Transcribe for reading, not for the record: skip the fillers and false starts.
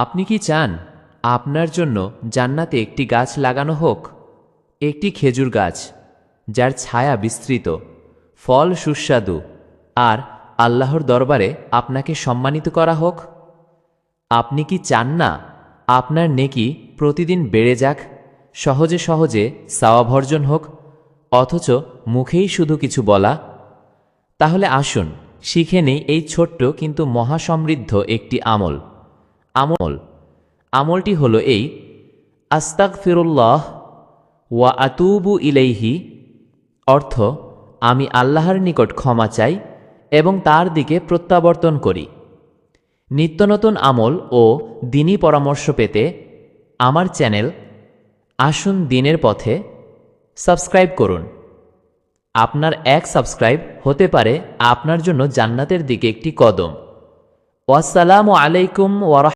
আপনি কি চান আপনার জন্য জান্নাতে একটি গাছ লাগানো হোক? একটি খেজুর গাছ যার ছায়া বিস্তৃত, ফল সুস্বাদু, আর আল্লাহর দরবারে আপনাকে সম্মানিত করা হোক? আপনি কি চান না আপনার নেকি প্রতিদিন বেড়ে যাক, সহজে সহজে সওয়াবর্জন হোক, অথচ মুখেই শুধু কিছু বলা? তাহলে আসুন শিখে নেই এই ছোট্ট কিন্তু মহাসমৃদ্ধ একটি আমলটি হলো এই: আস্তাগফিরুল্লাহ ওয়া আতুবু ইলাইহি। অর্থ, আমি আল্লাহর নিকট ক্ষমা চাই এবং তার দিকে প্রত্যাবর্তন করি। নিত্যনতুন আমল ও দ্বীনি পরামর্শ পেতে আমার চ্যানেল আসুন দ্বীনের পথে সাবস্ক্রাইব করুন। আপনার এক সাবস্ক্রাইব হতে পারে আপনার জন্য জান্নাতের দিকে একটি কদম। ওয়াসসালামু আলাইকুম ওয়া